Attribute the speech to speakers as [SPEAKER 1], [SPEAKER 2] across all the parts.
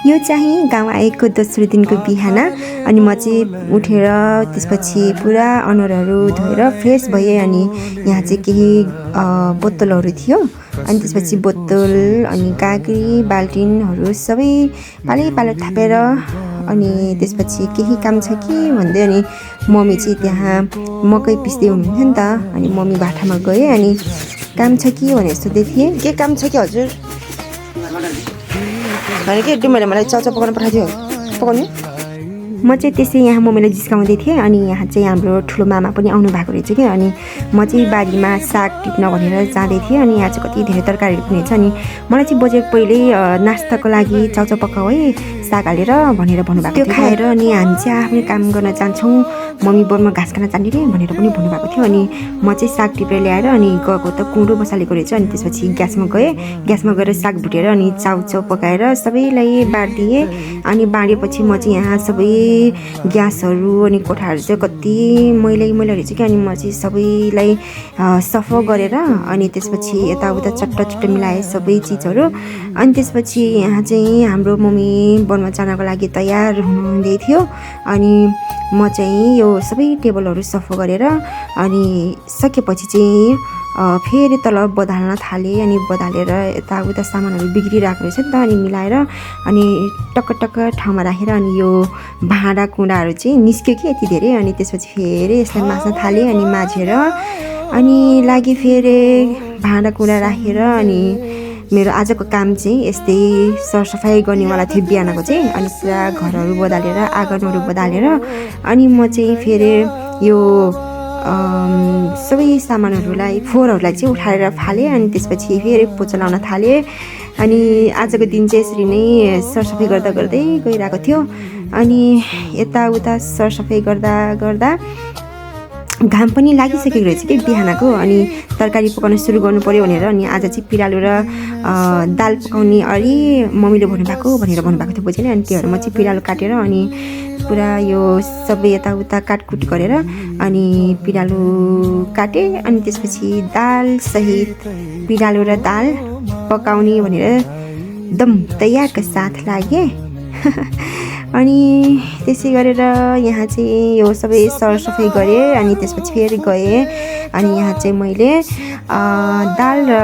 [SPEAKER 1] यो चाहिँ गाउँ आएको दोस्रो दिनको बिहान अनि म चाहिँ उठेर त्यसपछि पुरा अनुहारहरू धोएर फ्रेस भएँ। अनि यहाँ चाहिँ केही बोतलहरू थियो अनि त्यसपछि बोतल अनि काँक्री बाल्टिनहरू सबै पालै थापेर अनि त्यसपछि केही काम छ कि भन्दै अनि मम्मी चाहिँ त्यहाँ मकै पिस्दै हुनुहुन्थ्यो नि त। अनि मम्मी भाटामा गएँ अनि काम छ कि भनेर सोध्दै थिएँ। के काम छ कि हजुर भने के डिम्बाले मलाई चाउचाउ पकाउन पठाइदियो पकाउनु। म चाहिँ त्यसै यहाँ मम्मीलाई जिस्काउँदै थिएँ। अनि यहाँ चाहिँ हाम्रो ठुलो मामा पनि आउनु भएको रहेछ कि अनि म चाहिँ बारीमा साग टिप्न भनेर जाँदै थिएँ। अनि यहाँ चाहिँ कति धेरै तरकारीहरू पनि छ। अनि मलाई चाहिँ बजेट पहिल्यै नास्ताको लागि चाउचाउ पकाऊ है साग हालेर भनेर भन्नुभएको थियो। खाएर अनि हामी चाहिँ आफ्नै काम गर्न जान्छौँ, मम्मी बोनमा घाँस खान जाने रे भनेर पनि भन्नुभएको थियो। अनि म चाहिँ साग टिपेर ल्याएर अनि गएको त कुँडो बसालेको रहेछ। अनि त्यसपछि ग्यासमा गएँ, ग्यासमा गएर साग भुटेर अनि चाउचाउ पकाएर सबैलाई बाँडिदिएँ। अनि बाँडेपछि म चाहिँ यहाँ सबै ग्यासहरू अनि कोठाहरू चाहिँ कति मैला रहेछ कि अनि म चाहिँ सबैलाई सफा गरेर अनि त्यसपछि यताउता चट्ट मिलाएँ सबै चिजहरू। अनि त्यसपछि यहाँ चाहिँ हाम्रो मम्मी वनमा जानको लागि तयार हुनुहुँदै थियो। अनि म चाहिँ यो सबै टेबलहरू सफा गरेर अनि सकेपछि चाहिँ फेरि तल बदाल्न थालेँ। अनि बदालेर यताउता सामानहरू बिग्रिरहेको रहेछ नि त अनि मिलाएर अनि टक्क ठाउँमा राखेर अनि यो भाँडा कुँडाहरू चाहिँ निस्क्यो कि यति धेरै। अनि त्यसपछि फेरि यसलाई माझ्न थालेँ अनि माझेर अनि लागि फेरि भाँडा कुँडा राखेर अनि मेरो आजको काम चाहिँ यस्तै सरसफाइ गर्नेवाला थियो बिहानको चाहिँ। अनि पुरा घरहरू बदालेर आँगनहरू बदालेर अनि म चाहिँ फेरि यो सबै सामानहरूलाई फोहोरहरूलाई चाहिँ उठाएर फालेँ। अनि त्यसपछि फेरि पोचा लाउन थालेँ। अनि आजको दिन चाहिँ यसरी नै सरसफाइ गर्दै गइरहेको थियो। अनि यताउता सरसफाइ गर्दा घाम पनि लागिसकेको रहेछ कि बिहानको। अनि तरकारी पकाउन सुरु गर्नु पर्यो भनेर अनि आज चाहिँ पिरालु र दाल पकाउने अलि मम्मीले भन्नुभएको थियो बुझेन। अनि त्योहरू म चाहिँ पिरालु काटेर अनि पुरा यो सबै यताउता काटकुट गरेर अनि पिरालु काटेँ। अनि त्यसपछि दालसहित पिरालु र दाल पकाउने भनेर एकदम तयारका साथ लागेँ। अनि त्यसै गरेर यहाँ चाहिँ यो सबै सरसफाइ गरेँ। अनि त्यसपछि फेरि गएँ अनि यहाँ चाहिँ मैले दाल र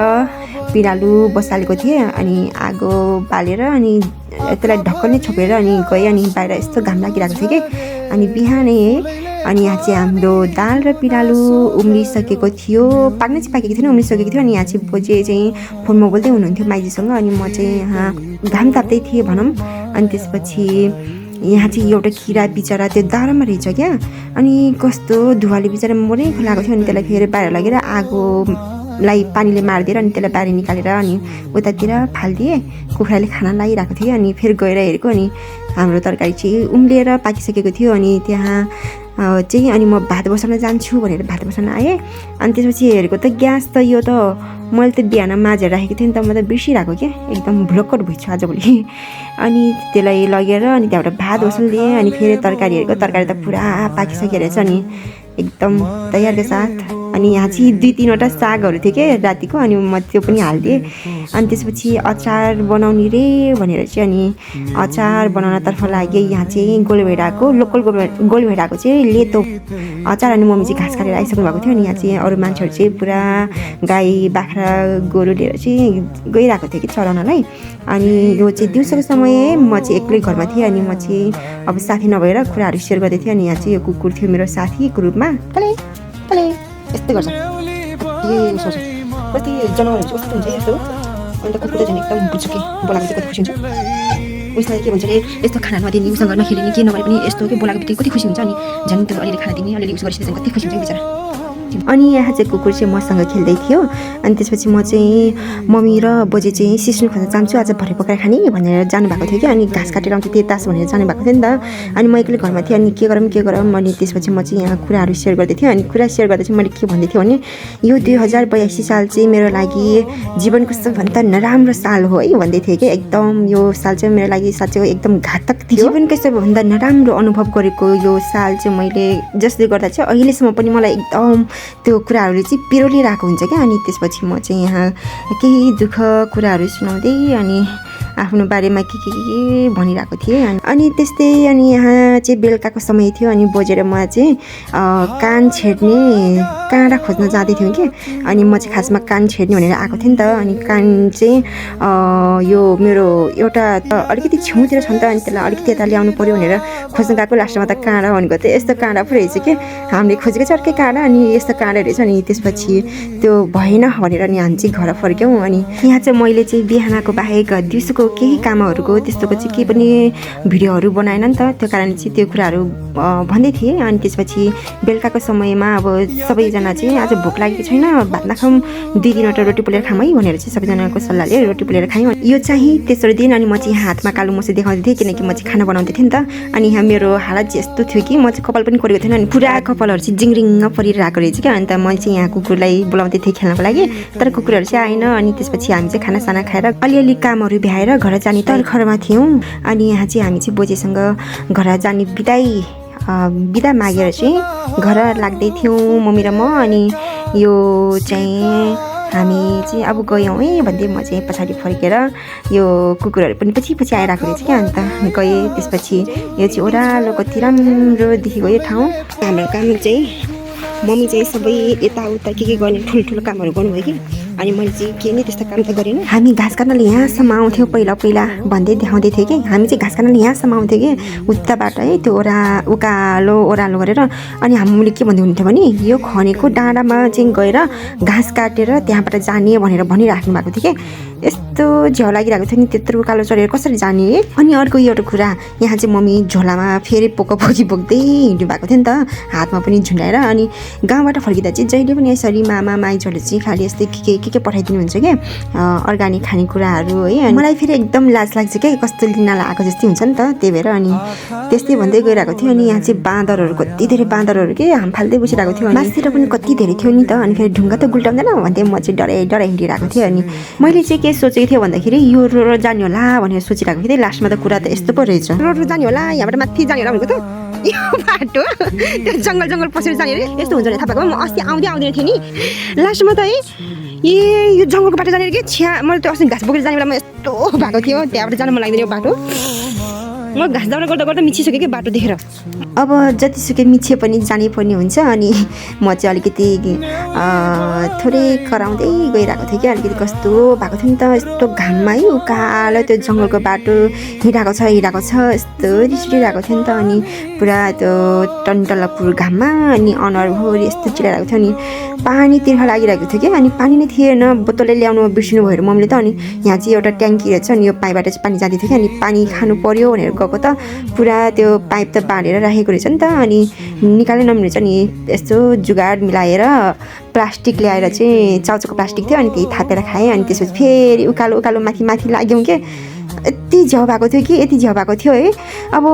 [SPEAKER 1] पिरालु बसालेको थिएँ। अनि आगो बालेर अनि त्यसलाई ढक्कन छोपेर अनि गएँ। अनि बाहिर यस्तो घाम लागिरहेको थियो कि अनि बिहानै अनि यहाँ चाहिँ हाम्रो दाल र पिरालु उम्लिसकेको थियो, पाक्नै चाहिँ पाकेको थिएन उम्लिसकेको थियो। अनि यहाँ चाहिँ बोजे चाहिँ फोनमा बोल्दै हुनुहुन्थ्यो माइजीसँग। अनि म चाहिँ यहाँ घाम ताप्दै थिएँ भनौँ। अनि त्यसपछि यहाँ चाहिँ एउटा किरा बिचरा त्यो दारामा रहेछ क्या। अनि कस्तो धुवाले बिचरा मरै खुलाएको थियो। अनि त्यसलाई फेरि बाहिर लगेर आगोलाई पानीले मारिदिएर अनि त्यसलाई बाहिर निकालेर अनि उतातिर फालिदिएँ। कुखुराले खाना लागिरहेको थियो। अनि फेरि गएर हेरेको अनि हाम्रो तरकारी चाहिँ उम्लिएर पाकिसकेको थियो। अनि त्यहाँ चाहिँ अनि म भात बसाउन जान्छु भनेर भात बसाउन आएँ। अनि त्यसपछि हेरेको त ग्यास त यो त मैले त बिहान माझेर राखेको थिएँ नि त, म त बिर्सिरहेको क्या एकदम भुलक्कट भइछु आजभोलि। अनि त्यसलाई लगेर अनि त्यहाँबाट भात बसालिदिएँ। अनि फेरि तरकारी त पुरा पाकिसकेको रहेछ अनि एकदम तयारको साथ। अनि यहाँ चाहिँ 2-3वटा सागहरू थियो क्या रातिको अनि म त्यो पनि हालिदिएँ। अनि त्यसपछि अचार बनाउने रे भनेर चाहिँ अनि अचार बनाउनतर्फ लागेँ। यहाँ चाहिँ गोलभेडाको लोकल गोलभेडाको चाहिँ लेतो अचार। अनि मम्मी चाहिँ घाँस काटेर आइसक्नु भएको थियो। अनि यहाँ चाहिँ अरू मान्छेहरू चाहिँ पुरा गाई बाख्रा गोरु लिएर चाहिँ गइरहेको थियो कि चराउनलाई। अनि यो चाहिँ दिउँसोको समय म चाहिँ एक्लै घरमा थिएँ। अनि म चाहिँ अब साथी नभएर कुराहरू सेयर गर्दै थिएँ। अनि यहाँ चाहिँ यो कुकुर थियो मेरो साथी ग्रुपमा तले यस्तै गर्छ कति जनावरहरू चाहिँ कस्तो हुन्छ यस्तो। अन्त कुकुर चाहिँ एकदम बुझ्छु कि बोलाएको चाहिँ कति खुसी हुन्छ। उसलाई के भन्छ अरे यस्तो खाना नदिने उसँग नखेलिने के नगरे पनि यस्तो के बोलाएको बित्तिकै कति खुसी हुन्छ। अनि झन् त्यो अलिअलि खाना दिने अलिअलि उस गरेपछि चाहिँ कति खुसी हुन्छ बिचरा। अनि यहाँ चाहिँ कुकुर चाहिँ मसँग खेल्दै थियो। अनि त्यसपछि म चाहिँ मम्मी र बोजे चाहिँ सिस्नु खोज्न जान्छु आज भरे पकाएर खाने भनेर जानुभएको थियो कि। अनि घाँस काटेर आउँछ त्यतास भनेर जानुभएको थियो नि त। अनि म एक्लै घरमा थिएँ। अनि के गरौँ अनि त्यसपछि म चाहिँ यहाँ कुराहरू सेयर गर्दै थिएँ। अनि कुरा सेयर गर्दा चाहिँ मैले के भन्दै थिएँ भने यो 2082 साल चाहिँ मेरो लागि जीवनको सबभन्दा नराम्रो साल हो है भन्दै थिएँ कि। एकदम यो साल चाहिँ मेरो लागि साँच्चै एकदम घातक थियो। जीवनकै सबभन्दा नराम्रो अनुभव गरेको यो साल चाहिँ मैले जसले गर्दा चाहिँ अहिलेसम्म पनि मलाई एकदम त्यो कुराहरू चाहिँ पिरोलिरहेको हुन्छ क्या। अनि त्यसपछि म चाहिँ यहाँ केही दुःख कुराहरू सुनाउँदै अनि आफ्नो बारेमा के भनिरहेको थिएँ अनि त्यस्तै अनि यहाँ चाहिँ बेलुकाको समय थियो अनि बोजेर म चाहिँ कान छेड्ने काँडा खोज्न जाँदै थियौँ कि अनि म चाहिँ खासमा कान छेड्ने भनेर आएको थिएँ नि त अनि कान चाहिँ यो मेरो एउटा अलिकति छेउतिर छ नि त अनि त्यसलाई अलिकति यता ल्याउनु पऱ्यो भनेर खोज्न गएको लास्टमा त काँडा भनेको त यस्तो काँडा पो रहेछ कि हामीले खोजेको चाहिँ अर्कै काँडा अनि यस्तो काँडा रहेछ अनि त्यसपछि त्यो भएन भनेर अनि हामी चाहिँ घर फर्क्यौँ अनि यहाँ चाहिँ मैले चाहिँ बिहानको बाहेक दिउँसोको केही कामहरूको त्यस्तोको चाहिँ केही पनि भिडियोहरू बनाएन नि त त्यो कारण चाहिँ त्यो कुराहरू भन्दै थिएँ अनि त्यसपछि बेलुकाको समयमा अब सबैजना चाहिँ आज भोक लागेको छैन भात नखाउँ 2-3वटा रोटी पोलेर खाऊँ है भनेर चाहिँ सबैजनाको सल्लाहले रोटी पोलेर खायौँ यो चाहिँ तेस्रो दिन अनि म चाहिँ हातमा कालो मोसो देखाउँदै थिएँ किनकि म चाहिँ खाना बनाउँदै थिएँ नि त अनि यहाँ मेरो हालत चाहिँ यस्तो थियो कि म चाहिँ कपाल पनि कोरेको थिएन अनि पुरा कपालहरू चाहिँ जिङरिङ्ग परिरहेको रहेछ क्या अन्त म चाहिँ यहाँ कुकुरलाई बोलाउँदै थिएँ खेल्नको लागि तर कुकुरहरू चाहिँ आएन अनि त्यसपछि हामी चाहिँ खानासाना खाएर अलिअलि कामहरू भ्याएर घर जाने तर्खरमा थियौँ अनि यहाँ चाहिँ हामी चाहिँ बोजेसँग घर जाने बिदा मागेर चाहिँ घर लाग्दै थियौँ मम्मी र म अनि यो चाहिँ हामी चाहिँ अब गयौँ है भन्दै म चाहिँ पछाडि फर्केर यो कुकुरहरू पनि पछि आइरहेको रहेछ क्या अन्त गएँ त्यसपछि यो चाहिँ ओह्रालो कति राम्रो देखेको यो ठाउँ हाम्रो काम चाहिँ मम्मी चाहिँ सबै यताउता के गर्ने ठुल्ठुलो कामहरू गर्नुभयो कि अनि मैले चाहिँ के नै त्यस्तो काम त गरेन हामी घाँस काट्नले यहाँसम्म आउँथ्यौँ पहिला भन्दै देखाउँदै थिएँ कि हामी चाहिँ घाँस काट्नले यहाँसम्म आउँथ्यो कि उताबाट है त्यो उकालो ओह्रालो गरेर अनि हामीले के भन्दै हुन्थ्यो भने यो खनेको डाँडामा चाहिँ गएर घाँस काटेर त्यहाँबाट जाने भनेर भनिराख्नु भएको थियो कि यस्तो झ्याउ लागिरहेको थियो नि त्यत्रो उकालो चढेर कसरी जाने अनि अर्को एउटा कुरा यहाँ चाहिँ मम्मी झोलामा फेरि पोकी बोक्दै हिँड्नु भएको थियो नि त हातमा पनि झुन्डाएर अनि गाउँबाट फर्किँदा चाहिँ जहिले पनि यसरी मामा माइजहरूले चाहिँ खालि यस्तै के पठाइदिनुहुन्छ क्या अर्ग्यानिक खानेकुराहरू है अनि मलाई फेरि एकदम लाज लाग्छ क्या कस्तो लिनाला आएको जस्तै हुन्छ नि त त्यही भएर अनि त्यस्तै भन्दै गइरहेको थियो अनि यहाँ चाहिँ बाँदरहरू कति धेरै बाँदरहरू के हाम फाल्दै बसिरहेको थियो मासतिर पनि कति धेरै थियो नि त अनि फेरि ढुङ्गा त गुल्टाउँदैन भन्दै म चाहिँ डराइ हिँडिरहेको थिएँ अनि मैले चाहिँ के सोचेको थिएँ भन्दाखेरि यो रोड जाने होला भनेर सोचिरहेको थिएँ लास्टमा त कुरा त यस्तो पो रहेछ रोड जाने होला यहाँबाट माथि जाने होला भनेको त यो बाटो त्यो जङ्गल पसेर जाने अरे यस्तो हुन्छ भने थाहा पाएको म अस्ति आउँदैन थिएँ नि लास्टमा त है यो जङ्गलको बाटो जाने कि मैले त्यो अस्ति घाँस बोकेर जाने बेलामा यस्तो भएको थियो त्यहाँबाट जानु मन लाग्दैन यो बाटो म घाँस दाउरा गर्दा मिचिसकेँ कि बाटो देखेर अब जतिसुकै मिछे पनि जानै पर्ने हुन्छ अनि म चाहिँ अलिकति थोरै कराउँदै गइरहेको थिएँ कि अलिकति कस्तो भएको थियो नि त यस्तो घाममा है उकालो त्यो जङ्गलको बाटो हिँडेको छ यस्तो रिस उठिरहेको थियो नि त अनि पुरा त्यो टन्टलापुर घाममा अनि अनुहारभरि यस्तो चिलाइरहेको थियो अनि पानी तिर्खा लागिरहेको थियो कि अनि पानी नै थिएन बोतलले ल्याउनु बिर्सिनु भयो मम्मीले त अनि यहाँ चाहिँ एउटा ट्याङ्की रहेछ अनि यो पाइपबाट चाहिँ पानी जाँदै थियो कि अनि पानी खानु पर्यो भनेर गएको त पुरा त्यो पाइप त बाँधेर राखेको रहेछ नि त अनि निकाल्नै नमिल्छ नि यस्तो जुगाड मिलाएर प्लास्टिक ल्याएर चाहिँ चाउचाउको प्लास्टिक थियो अनि त्यही थापेर खाएँ अनि त्यसपछि फेरि उकालो माथि लाग्यौँ के यति झ्याउ भएको थियो है अब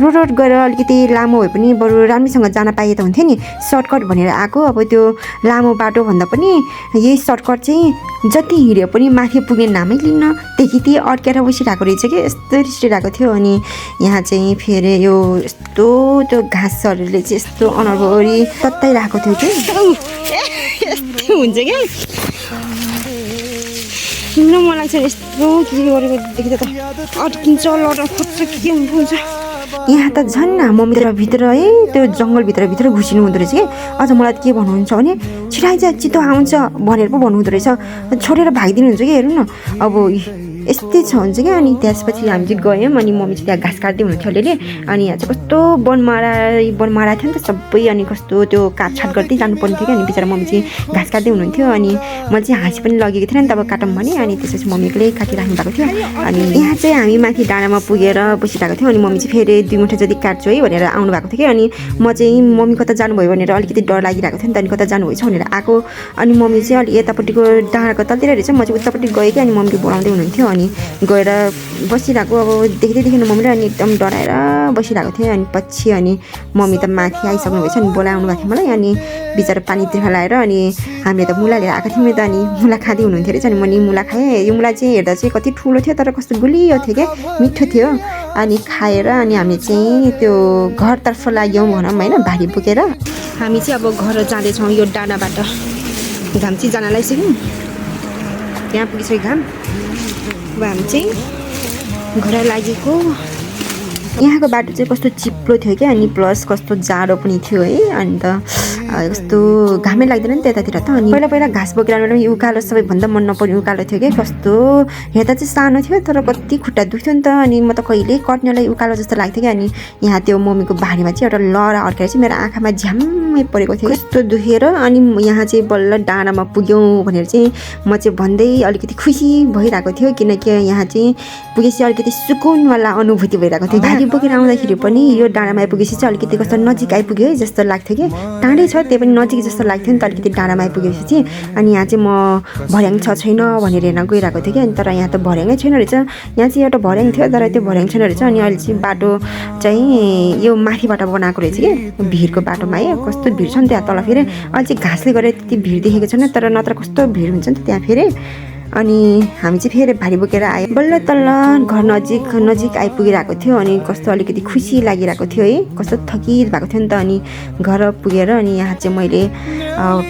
[SPEAKER 1] रोड गएर अलिकति लामो भए पनि बरु राम्रोसँग जान पाए त हुन्थ्यो नि सर्टकट भनेर आएको अब त्यो लामो बाटो भन्दा पनि यही सर्टकट चाहिँ जति हिँड्यो पनि माथि पुग्ने नामै लिन्न त्यही अड्केर बसिरहेको रहेछ कि यस्तो रिसिरहेको थियो अनि यहाँ चाहिँ फेरि यो यस्तो त्यो घाँसहरूले चाहिँ यस्तो अनुहारभरि तताइरहेको थियो कि यस्तो हुन्छ क्या सुन्न मन लाग्छ यस्तो के गरेको देख्दा त अड्किन्छ लड खोज्छ के हुन्छ यहाँ त झन् मम्मीभित्र है त्यो जङ्गलभित्र घुसिनु हुँदो रहेछ कि अझ मलाई के भन्नुहुन्छ भने छिराइज चितो आउँछ भनेर पो भन्नुहुँदो रहेछ छोडेर भागिदिनुहुन्छ कि हेर्नु न अब यस्तै छ हुन्छ क्या अनि त्यसपछि हामी चाहिँ गयौँ अनि मम्मी चाहिँ त्यहाँ घाँस काट्दै हुनुहुन्थ्यो अलिअलि अनि यहाँ चाहिँ कस्तो बनमारा थियो नि त सबै अनि कस्तो त्यो काटछाट गर्दै जानुपर्ने थियो कि अनि बिचरा मम्मी चाहिँ घाँस काट्दै हुनुहुन्थ्यो अनि मैले चाहिँ हाँसी पनि लगेको थिएन नि तब काटौँ भने अनि त्यसपछि मम्मीले काटिराख्नु भएको थियो अनि यहाँ चाहिँ हामी माथि डाँडामा पुगेर बसिरहेको थियौँ अनि मम्मी चाहिँ फेरि 2 मुठा जति काट्छु है भनेर आउनु भएको थियो कि अनि म चाहिँ मम्मी कता जानुभयो भनेर अलिकति डर लागिरहेको थियो नि त अनि कता जानुभएछ भनेर आएको अनि मम्मी चाहिँ अलि यतापट्टिको डाँडाको तलतिर रहेछ म चाहिँ उतापट्टि गएँ कि अनि मम्मीले बोलाउँदै हुनुहुन्थ्यो अनि गएर बसिरहेको अब देख्दैदेखि मम्मीले अनि एकदम डराएर बसिरहेको थिएँ अनि पछि अनि मम्मी त माथि आइसक्नु भएछ अनि बोलाउनु भएको थियो मलाई अनि बिचरा पानी तिर्खा लाएर अनि हामीले त मुला लिएर आएको थियौँ त अनि मुला खाँदै हुनुहुन्थ्यो रहेछ अनि मैले मुला खाएँ यो मुला चाहिँ हेर्दा चाहिँ कति ठुलो थियो तर कस्तो गुलियो थियो क्या मिठो थियो अनि खाएर अनि हामी चाहिँ त्यो घरतर्फ लाग्यौँ भनौँ होइन भारी बोकेर हामी चाहिँ अब घर जाँदैछौँ यो डाँडाबाट घाम चाहिँ जान लागिसक्यौँ यहाँ पुगिसक्यो घाम अब हामी चाहिँ घर लागेको यहाँको बाटो चाहिँ कस्तो चिप्लो थियो क्या अनि प्लस कस्तो जाडो पनि थियो है अनि त कस्तो घामै लाग्दैन नि त्यतातिर त अनि पहिला घाँस बोकेर आउनु यो उकालो सबैभन्दा मन नपर्ने उकालो थियो क्या कस्तो हेर्दा चाहिँ सानो थियो तर कति खुट्टा दुख्थ्यो नि त अनि म त कहिले कट्नेलाई उकालो जस्तो लाग्थ्यो क्या अनि यहाँ त्यो मम्मीको बारीमा चाहिँ एउटा लहरा अड्केर चाहिँ मेरो आँखामा झ्याम्मै परेको थियो कस्तो दुखेर अनि यहाँ चाहिँ बल्ल डाँडामा पुग्यौँ भनेर चाहिँ म चाहिँ भन्दै अलिकति खुसी भइरहेको थियो किनकि यहाँ चाहिँ पुगेपछि अलिकति सुकुनवाला अनुभूति भइरहेको थियो गाडी बोकेर आउँदाखेरि पनि यो डाँडामा आइपुगेपछि चाहिँ अलिकति कस्तो नजिक आइपुग्यो है जस्तो लाग्थ्यो कि टाढै छ त्यही पनि नजिक जस्तो लाग्थ्यो नि त अलिकति डाँडामा आइपुगेपछि अनि यहाँ चाहिँ म भर्याङ छ छैन भनेर हेर्न गइरहेको थिएँ कि अनि तर यहाँ त भर्याङै छैन रहेछ यहाँ चाहिँ एउटा भर्याङ थियो तर त्यो भर्याङ छैन रहेछ अनि अहिले चाहिँ बाटो चाहिँ यो माथिबाट बनाएको रहेछ कि भिरको बाटोमा है कस्तो भिड छ नि त्यहाँ तल फेरि अहिले चाहिँ घाँसले गरेर त्यति भिड देखेको छैन तर नत्र कस्तो भिड हुन्छ नि त त्यहाँ फेरि अनि हामी चाहिँ फेरि भारी बोकेर आयो बल्ल तल्ल घर नजिक आइपुगिरहेको थियो अनि कस्तो अलिकति खुसी लागिरहेको थियो है कस्तो थकित भएको थियो नि त अनि घर पुगेर अनि यहाँ चाहिँ मैले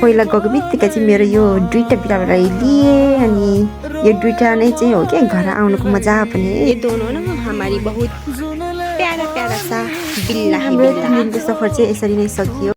[SPEAKER 1] पहिला गएको बित्तिकै चाहिँ मेरो यो दुईवटा बिरालोलाई लिएँ अनि यो दुईवटा नै चाहिँ हो क्या घर आउनुको मजा पनि ये दोनों न हमारी बहुत प्यारा प्यारा सा बिल्ला हाम्रो 3 दिनको सफर चाहिँ यसरी नै सकियो।